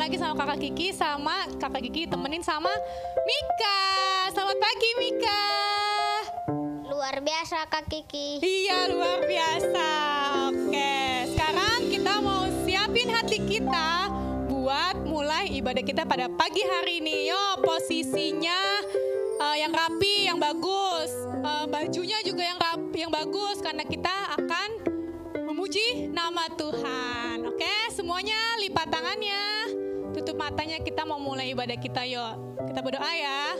lagi sama kakak Kiki, sama kakak Kiki temenin sama Mika. Selamat pagi Mika. Luar biasa Kak Kiki. Iya, luar biasa. Oke, sekarang kita mau siapin hati kita buat mulai ibadah kita pada pagi hari ini. Yo, posisinya yang rapi, yang bagus, bajunya juga yang rapi, yang bagus, karena kita akan memuji nama Tuhan. Oke, semuanya lipat tangannya, tutup matanya, kita mau mulai ibadah kita. Yuk, kita berdoa ya.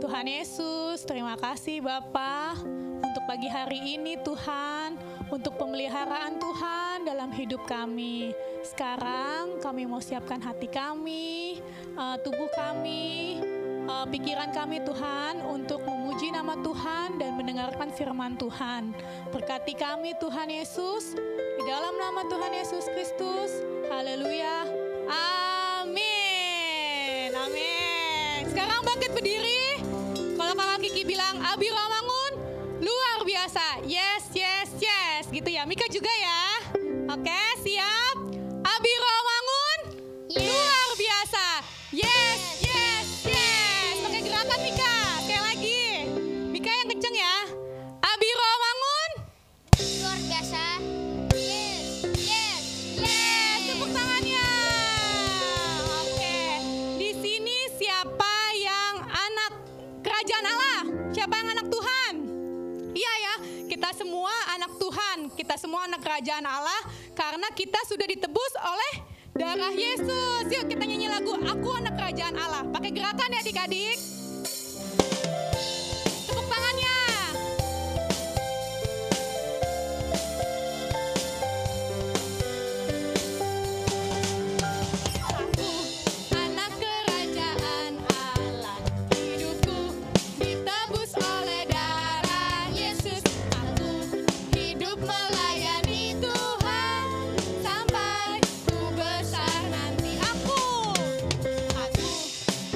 Tuhan Yesus, terima kasih Bapa untuk pagi hari ini Tuhan, untuk pemeliharaan Tuhan dalam hidup kami. Sekarang kami mau siapkan hati kami, tubuh kami, pikiran kami Tuhan, untuk memuji nama Tuhan dan mendengarkan firman Tuhan. Berkati kami Tuhan Yesus, di dalam nama Tuhan Yesus Kristus. Haleluya. Amin. Amin. Sekarang bangkit berdiri. Kalau kakak Kiki bilang Abi Ramangun, luar biasa. Yes, yes, yes. Gitu ya. Mika juga ya. Oke, siap. Abi Ramangun, luar biasa. Yes, yes, yes. Pakai gerakan Mika. Sekali lagi. Mika yang kenceng ya. Abi Ramangun, Luar biasa. Yes, yes, yes. Tepuk tangannya. Oke. Di sini siapa yang anak kerajaan Allah? Siapa yang anak Tuhan? Iya ya, kita semua anak Tuhan. Kita semua anak kerajaan Allah karena kita sudah ditebus oleh darah Yesus. Yuk kita nyanyi lagu Aku Anak Kerajaan Allah. Pakai gerakan ya adik-adik. Tepuk tangannya. Aku anak kerajaan Allah, hidupku ditebus oleh darah Yesus. Aku hidup melayani Tuhan sampai ku besar nanti. Aku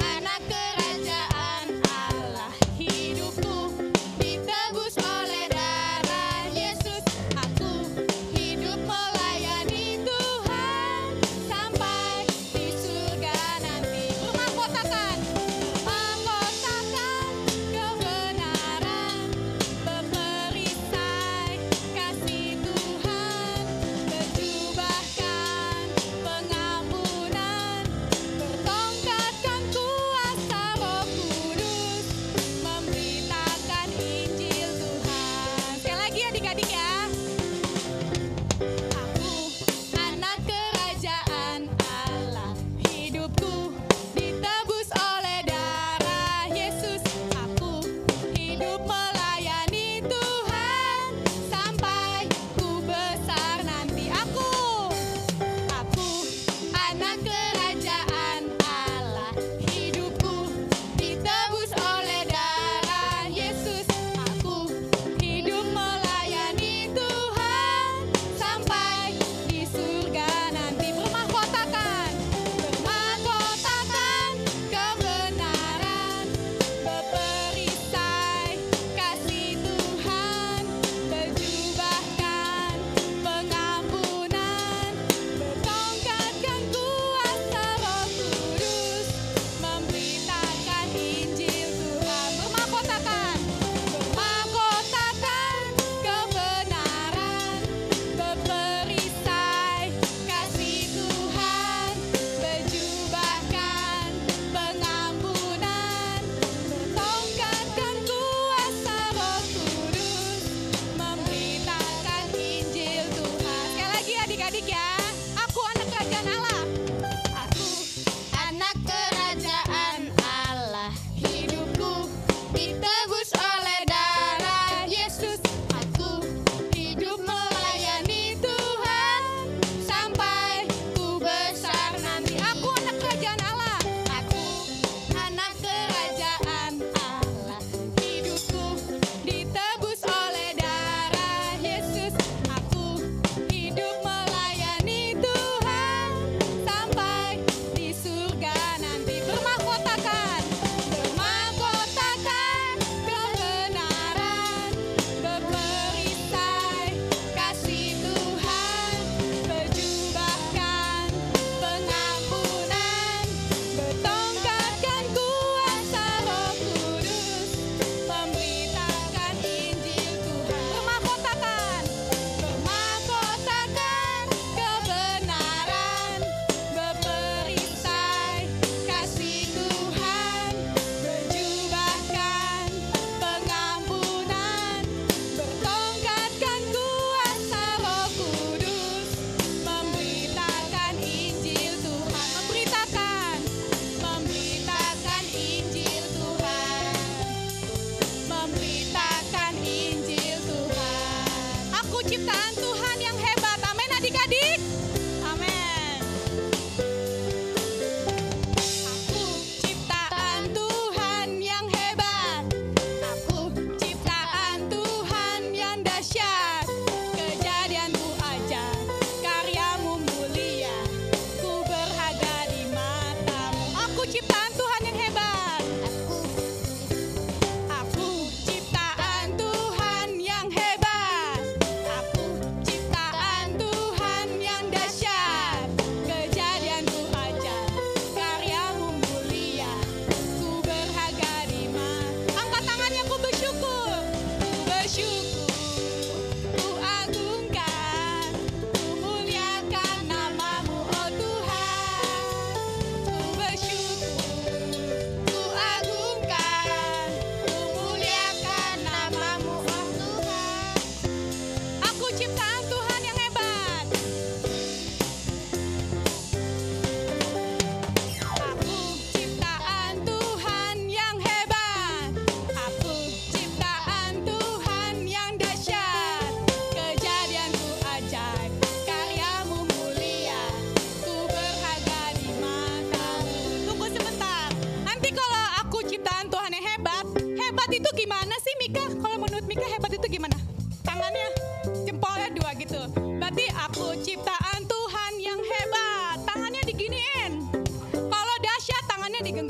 anak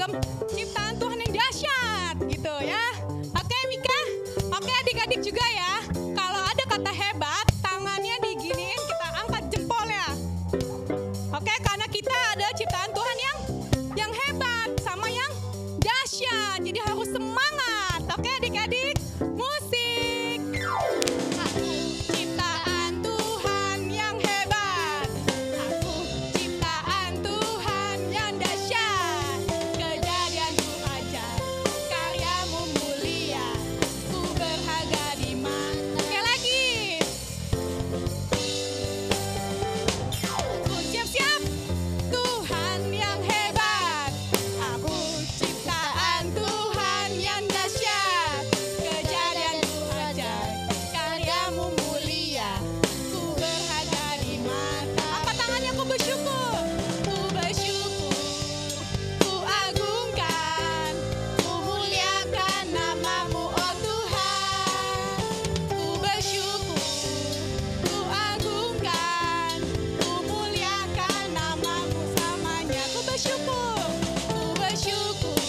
film ciptaan Tuhan yang dahsyat gitu ya. Oke Mika, oke adik-adik juga ya. Kalau ada kata hebat, tangannya diginiin, kita angkat jempolnya. Oke, karena kita ada ciptaan Tuhan yang hebat sama yang dahsyat. Jadi harus semangat. Oke adik-adik, musik. Aku ciptaan Tuhan yang hebat. Aku ciptaan Tuhan yang dahsyat. Kejadianmu ajaib, karyamu mulia. Ku berharga di mata. Oke lagi. Aku siap-siap. Tuhan yang hebat. Aku ciptaan Tuhan yang dahsyat. Kejadianmu ajaib, karyamu mulia. Ku berharga di mata. Angkat tangannya, ku bersyukur. Ku bersyukur. Ku agungkan. Ku muliakan namamu, oh Tuhan. Ku bersyukur. Ku agungkan. Ku muliakan namamu selamanya. Ku bersyukur. Ku bersyukur.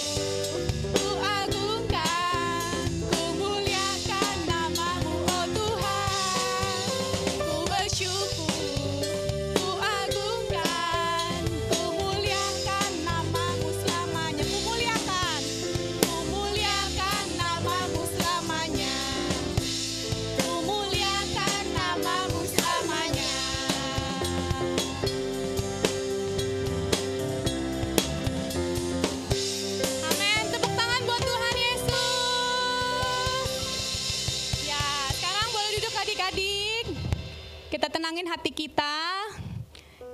Ku agungkan. Ku muliakan namamu, oh Tuhan. Ku bersyukur. Ku agungkan. Ku muliakan namamu selamanya. Ku muliakan. Ku muliakan namamu selamanya. Ku muliakan namamu selamanya. Amin. Tepuk tangan buat Tuhan Yesus. Ya, sekarang boleh duduk adik-adik. Kita tenangin hati kita.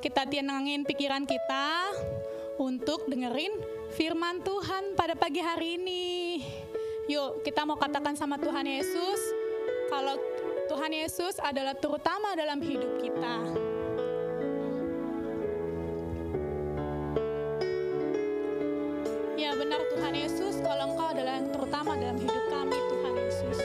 Kita tenangin pikiran kita untuk dengerin firman Tuhan pada pagi hari ini. Yuk, kita mau katakan sama Tuhan Yesus, kalau Tuhan Yesus adalah terutama dalam hidup kita. Ya benar Tuhan Yesus, kalau Engkau adalah yang terutama dalam hidup kami Tuhan Yesus.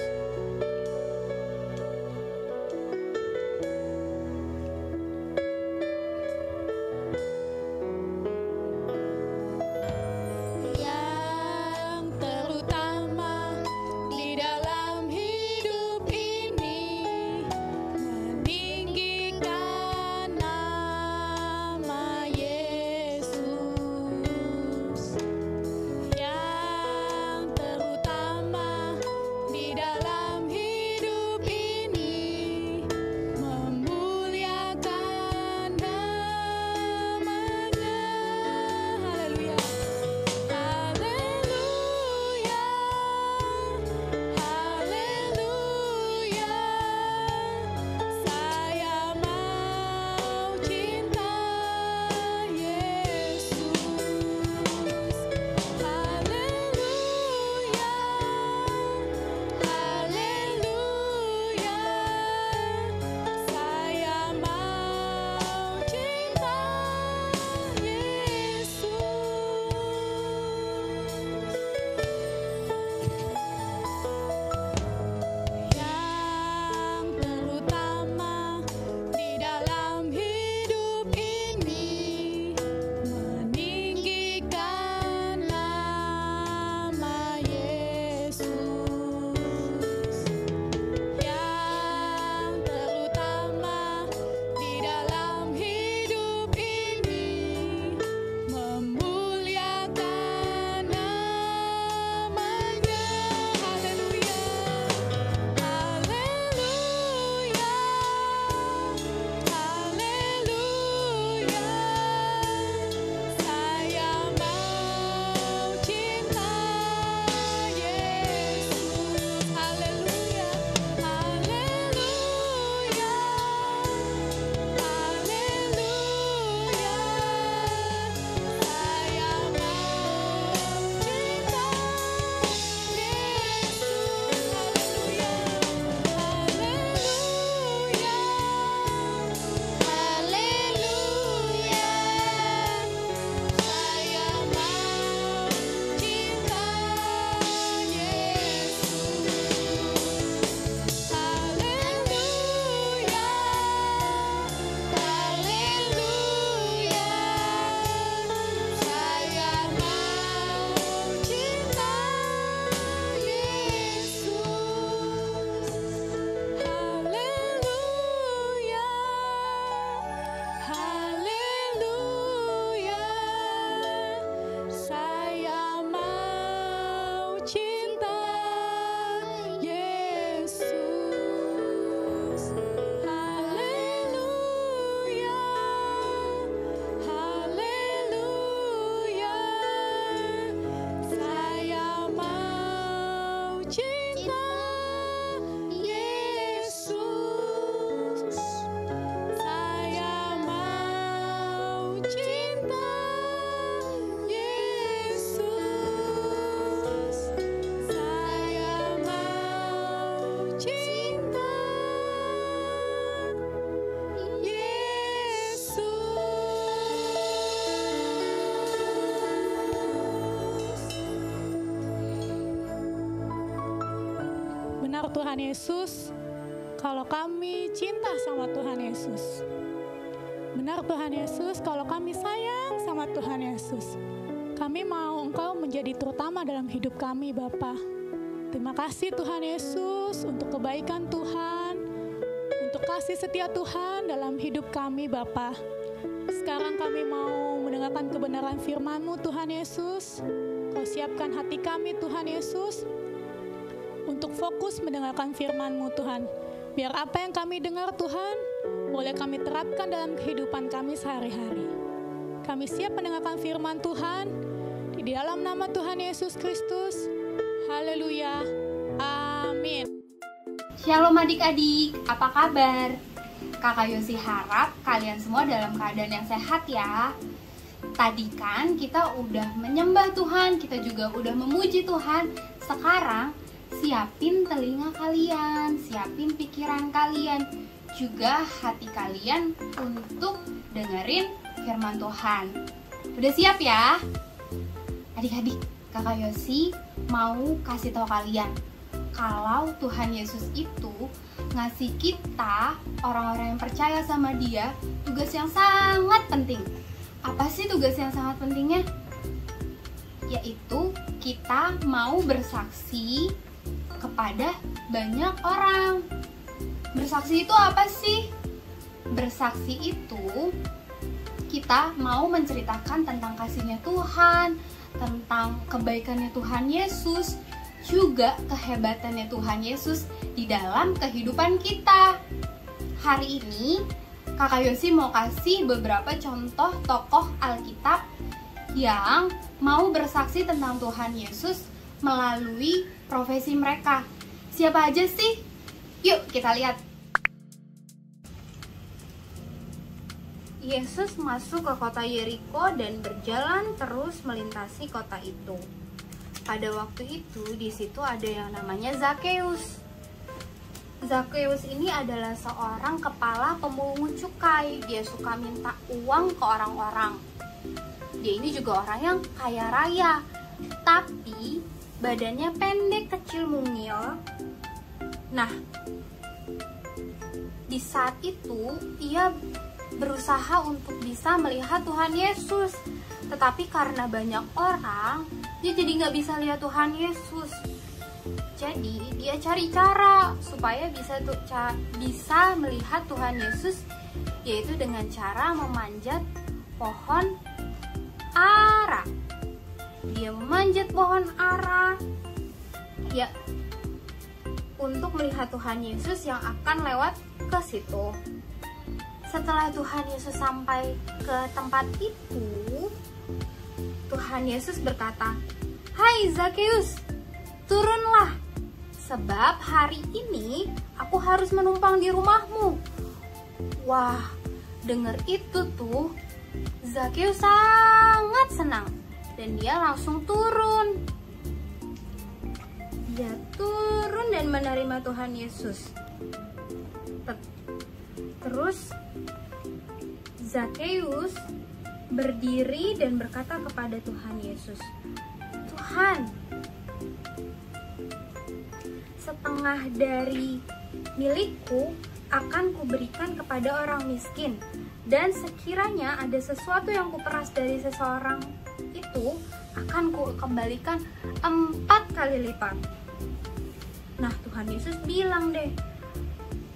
Yang terutama di dalam hidup ini, meninggikan nama Yesus. Yang terutama di dalam Tuhan Yesus kalau kami cinta sama Tuhan Yesus. Benar Tuhan Yesus, kalau kami sayang sama Tuhan Yesus. Kami mau Engkau menjadi terutama dalam hidup kami Bapa. Terima kasih Tuhan Yesus untuk kebaikan Tuhan, untuk kasih setia Tuhan dalam hidup kami Bapa. Sekarang kami mau mendengarkan kebenaran firman-Mu Tuhan Yesus. Kau siapkan hati kami Tuhan Yesus untuk fokus mendengarkan firman-Mu Tuhan. Biar apa yang kami dengar Tuhan, boleh kami terapkan dalam kehidupan kami sehari-hari. Kami siap mendengarkan firman Tuhan di dalam nama Tuhan Yesus Kristus. Haleluya. Amin. Shalom adik-adik, apa kabar? Kakak Yosi harap kalian semua dalam keadaan yang sehat ya. Tadi kan kita udah menyembah Tuhan, kita juga udah memuji Tuhan. Sekarang siapin telinga kalian, siapin pikiran kalian, juga hati kalian untuk dengerin firman Tuhan. Udah siap ya? Adik-adik, Kakak Yosi mau kasih tahu kalian kalau Tuhan Yesus itu ngasih kita, orang-orang yang percaya sama Dia, tugas yang sangat penting. Apa sih tugas yang sangat pentingnya? Yaitu kita mau bersaksi kepada banyak orang. Bersaksi itu apa sih? Bersaksi itu kita mau menceritakan tentang kasih-Nya Tuhan, tentang kebaikannya Tuhan Yesus, juga kehebatannya Tuhan Yesus di dalam kehidupan kita. Hari ini Kakak Yosi mau kasih beberapa contoh tokoh Alkitab yang mau bersaksi tentang Tuhan Yesus melalui profesi mereka. Siapa aja sih? Yuk kita lihat. Yesus masuk ke kota Yeriko dan berjalan terus melintasi kota itu. Pada waktu itu di situ ada yang namanya Zakeus. Zakeus ini adalah seorang kepala pemungut cukai. Dia suka minta uang ke orang-orang. Dia ini juga orang yang kaya raya, tapi badannya pendek, kecil, mungil. Nah, di saat itu ia berusaha untuk bisa melihat Tuhan Yesus, tetapi karena banyak orang, dia jadi nggak bisa lihat Tuhan Yesus. Jadi dia cari cara supaya bisa melihat Tuhan Yesus, yaitu dengan cara memanjat pohon ara. Dia memanjat pohon ara, ya, untuk melihat Tuhan Yesus yang akan lewat ke situ. Setelah Tuhan Yesus sampai ke tempat itu, Tuhan Yesus berkata, "Hai Zakeus, turunlah, sebab hari ini aku harus menumpang di rumahmu." Wah, dengar itu tuh, Zakeus sangat senang dan dia langsung turun. Dia turun dan menerima Tuhan Yesus. Terus Zakeus berdiri dan berkata kepada Tuhan Yesus, "Tuhan, setengah dari milikku akan kuberikan kepada orang miskin, dan sekiranya ada sesuatu yang kuperas dari seseorang itu, akan kukembalikan 4 kali lipat." Nah, Tuhan Yesus bilang deh,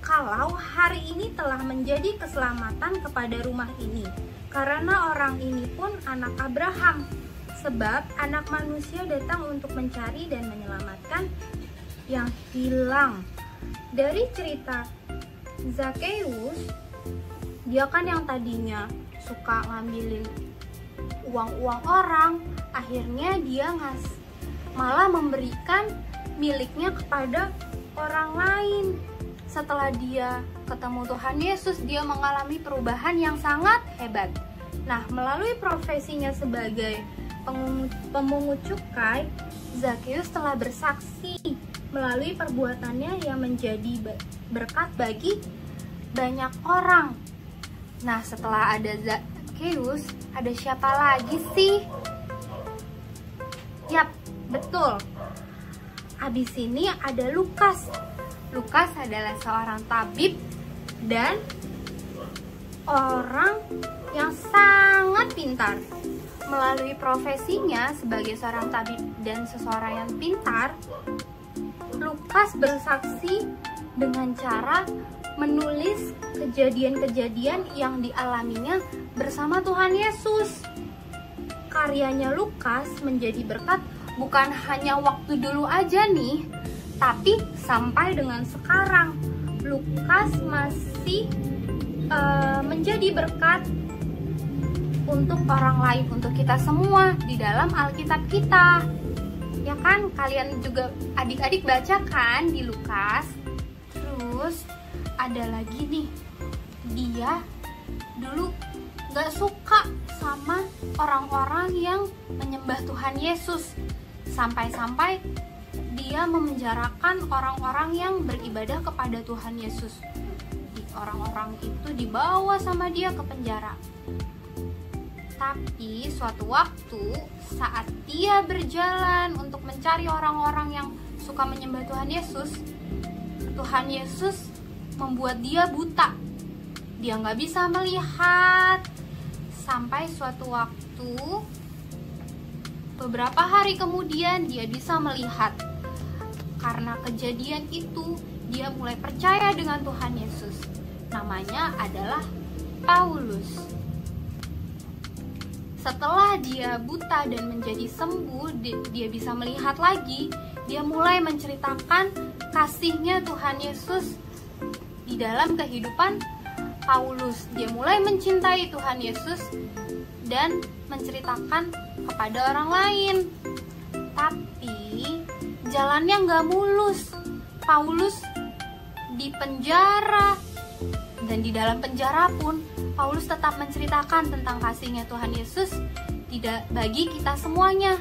kalau hari ini telah menjadi keselamatan kepada rumah ini, karena orang ini pun anak Abraham, sebab anak manusia datang untuk mencari dan menyelamatkan yang hilang. Dari cerita Zakeus, dia kan yang tadinya suka ngambilin uang-uang orang, akhirnya dia malah memberikan miliknya kepada orang lain. Setelah dia ketemu Tuhan Yesus, dia mengalami perubahan yang sangat hebat. Nah, melalui profesinya sebagai pemungut cukai, Zakeus telah bersaksi melalui perbuatannya yang menjadi berkat bagi banyak orang. Nah, setelah ada Zakeus, ada siapa lagi sih? Yap, betul. Habis ini ada Lukas. Lukas adalah seorang tabib dan orang yang sangat pintar. Melalui profesinya sebagai seorang tabib dan seseorang yang pintar, Lukas bersaksi dengan cara menulis kejadian-kejadian yang dialaminya bersama Tuhan Yesus. Karyanya Lukas menjadi berkat bukan hanya waktu dulu aja nih, tapi sampai dengan sekarang. Lukas masih menjadi berkat untuk orang lain, untuk kita semua di dalam Alkitab kita. Ya kan, kalian juga adik-adik baca kan di Lukas. Terus ada lagi nih, dia dulu gak suka sama orang-orang yang menyembah Tuhan Yesus. Sampai-sampai dia memenjarakan orang-orang yang beribadah kepada Tuhan Yesus. Orang-orang itu dibawa sama dia ke penjara. Tapi suatu waktu saat dia berjalan untuk mencari orang-orang yang suka menyembah Tuhan Yesus membuat dia buta. Dia nggak bisa melihat. Sampai suatu waktu, beberapa hari kemudian dia bisa melihat. Karena kejadian itu, dia mulai percaya dengan Tuhan Yesus. Namanya adalah Paulus. Setelah dia buta dan menjadi sembuh, dia bisa melihat lagi. Dia mulai menceritakan kasihnya Tuhan Yesus di dalam kehidupan Paulus. Dia mulai mencintai Tuhan Yesus dan menceritakan kepada orang lain. Tapi jalannya nggak mulus. Paulus dipenjara, dan di dalam penjara pun Paulus tetap menceritakan tentang kasihnya Tuhan Yesus tidak bagi kita semuanya.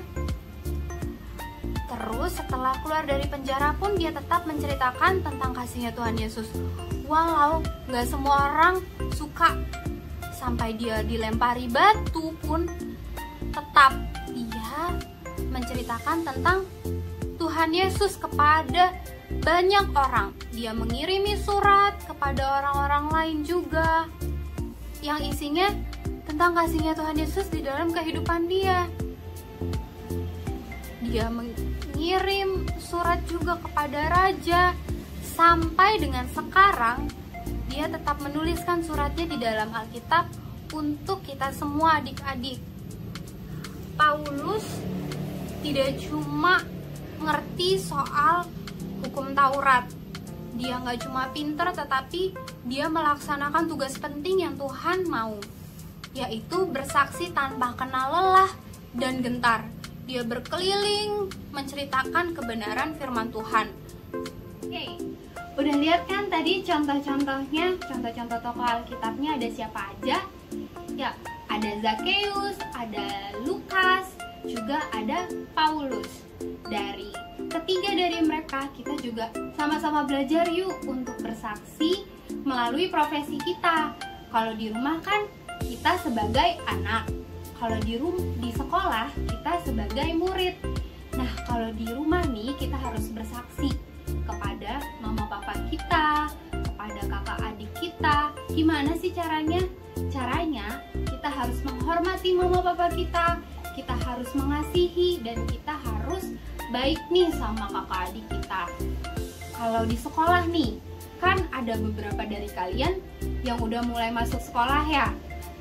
Terus setelah keluar dari penjara pun dia tetap menceritakan tentang kasihnya Tuhan Yesus. Walau gak semua orang suka, sampai dia dilempari batu pun tetap dia menceritakan tentang Tuhan Yesus kepada banyak orang. Dia mengirimi surat kepada orang-orang lain juga yang isinya tentang kasihnya Tuhan Yesus di dalam kehidupan dia. Dia mengirim surat juga kepada raja. Sampai dengan sekarang dia tetap menuliskan suratnya di dalam Alkitab untuk kita semua adik-adik. Paulus tidak cuma ngerti soal hukum Taurat. Dia nggak cuma pinter, tetapi dia melaksanakan tugas penting yang Tuhan mau, yaitu bersaksi tanpa kenal lelah dan gentar. Dia berkeliling menceritakan kebenaran firman Tuhan. Oke, udah lihat kan tadi contoh-contohnya, contoh-contoh tokoh Alkitabnya ada siapa aja? Ya, ada Zakheus, ada Lukas, juga ada Paulus. Dari ketiga dari mereka, kita juga sama-sama belajar yuk untuk bersaksi melalui profesi kita. Kalau di rumah kan kita sebagai anak, kalau di sekolah kita sebagai murid. Nah, kalau di rumah nih kita harus bersaksi kepada mama papa kita, kepada kakak adik kita. Gimana sih caranya? Caranya kita harus menghormati mama papa kita harus mengasihi, dan kita harus baik nih sama kakak adik kita. Kalau di sekolah nih, kan ada beberapa dari kalian yang udah mulai masuk sekolah ya,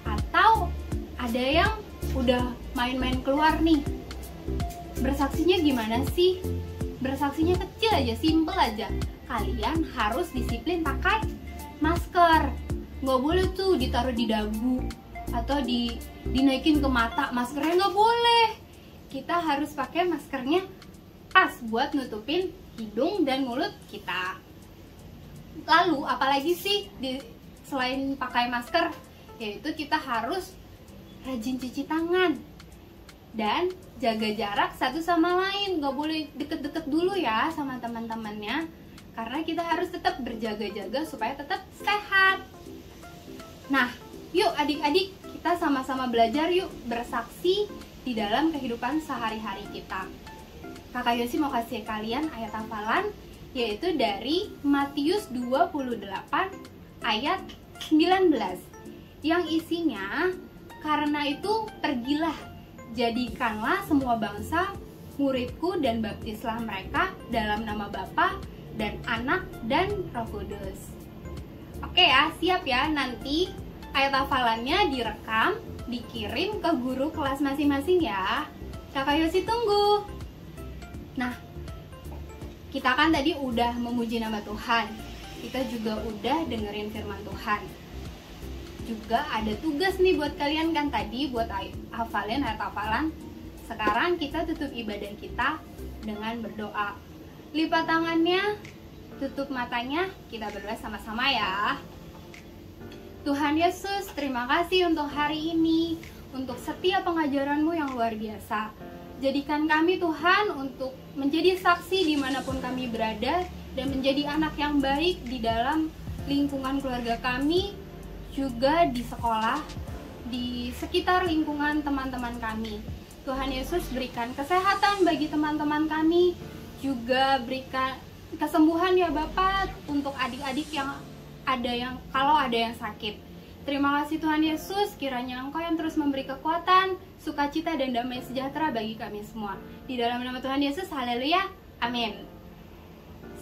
atau ada yang udah main-main keluar nih. Bersaksinya gimana sih? Bersaksinya kecil aja, simple aja. Kalian harus disiplin pakai masker. Nggak boleh tuh ditaruh di dagu atau dinaikin ke mata. Maskernya nggak boleh. Kita harus pakai maskernya pas buat nutupin hidung dan mulut kita. Lalu apalagi sih selain pakai masker, yaitu kita harus rajin cuci tangan dan jaga jarak satu sama lain. Gak boleh deket-deket dulu ya sama teman-temannya, karena kita harus tetap berjaga-jaga supaya tetap sehat. Nah, yuk adik-adik, kita sama-sama belajar yuk bersaksi di dalam kehidupan sehari-hari kita. Kakak Yosi mau kasih kalian ayat hafalan yaitu dari Matius 28 ayat 19 yang isinya, karena itu pergilah, jadikanlah semua bangsa muridku dan baptislah mereka dalam nama Bapa dan Anak dan Roh Kudus. Oke ya, siap ya, nanti ayat hafalannya direkam, dikirim ke guru kelas masing-masing ya. Kakak Yosi tunggu. Nah, kita kan tadi udah memuji nama Tuhan, kita juga udah dengerin firman Tuhan. Juga ada tugas nih buat kalian kan tadi, buat hafalin ayat hafalan. Sekarang kita tutup ibadah kita dengan berdoa. Lipat tangannya, tutup matanya, kita berdoa sama-sama ya. Tuhan Yesus, terima kasih untuk hari ini, untuk setiap pengajaran-Mu yang luar biasa. Jadikan kami Tuhan untuk menjadi saksi dimanapun kami berada, dan menjadi anak yang baik di dalam lingkungan keluarga kami, juga di sekolah, di sekitar lingkungan teman-teman kami. Tuhan Yesus, berikan kesehatan bagi teman-teman kami, juga berikan kesembuhan ya Bapak untuk adik-adik yang kalau ada yang sakit. Terima kasih Tuhan Yesus, kiranya Engkau yang terus memberi kekuatan, sukacita dan damai sejahtera bagi kami semua. Di dalam nama Tuhan Yesus, haleluya, amin.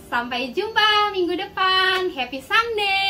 Sampai jumpa minggu depan, happy Sunday.